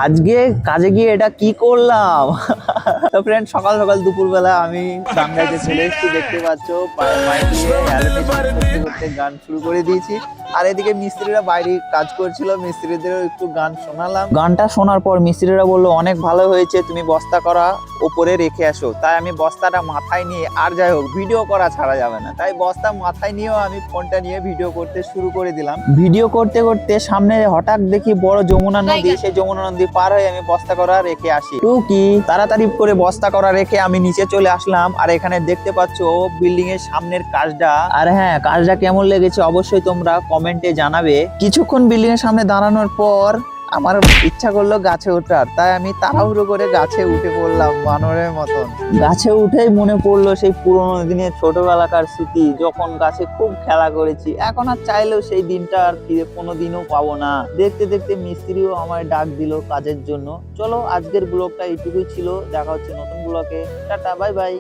আজকে কাজে গিয়ে এটা কি করলাম। তো ফ্রেন্ড, সকাল সকাল দুপুরবেলা আমি গান গাইতে চলে এসেছি, দেখতে পাচ্ছ। মাইক নিয়ে করতে করতে গান শুরু করে দিয়েছি। আর এদিকে মিস্ত্রিরা বাইরে কাজ করছিল, মিস্ত্রিদেরও একটু গান শোনালাম। গানটা শোনার পর মিস্ত্রিরা বললো অনেক ভালো হয়েছে, তুমি বস্তা করা ওপরে রেখে আসো। তাই আমি বস্তাটা মাথায় নিয়ে, আর যাই হোক ভিডিও করা ছাড়া যাবে না, তাই বস্তা মাথায় নিয়েও আমি ফোনটা নিয়ে ভিডিও করতে শুরু করে দিলাম। ভিডিও করতে করতে সামনে হঠাৎ দেখি বড় যমুনা নদী, সেই যমুনা নদী পার হয়ে আমি বস্তা করা রেখে আসি। টুকি তাড়াতাড়ি করে বস্তা করা রেখে আমি নিচে চলে আসলাম। আর এখানে দেখতে পাচ্ছ বিল্ডিং এর সামনের কাজটা। আর হ্যাঁ, কাজটা কেমন লেগেছে অবশ্যই তোমরা কমেন্টে জানাবে। কিছুক্ষণ বিল্ডিং এর সামনে দাঁড়ানোর পর আমার ইচ্ছা করলো গাছে ওঠার, তাই আমি তাড়াহুড়ো করে গাছে উঠে পড়লাম বানরের মতন। গাছে উঠেই মনে পড়লো সেই পুরোনো দিনের ছোটবেলাকার স্মৃতি, যখন গাছে খুব খেলা করেছি। এখন আর চাইলেও সেই দিনটা আর ফিরে কোনোদিনও পাবো না। দেখতে দেখতে মিস্ত্রিও আমায় ডাক দিল কাজের জন্য। চলো, আজকের ব্লগটা এইটুকুই ছিল। দেখা হচ্ছে নতুন ব্লগে। Tata, bye bye.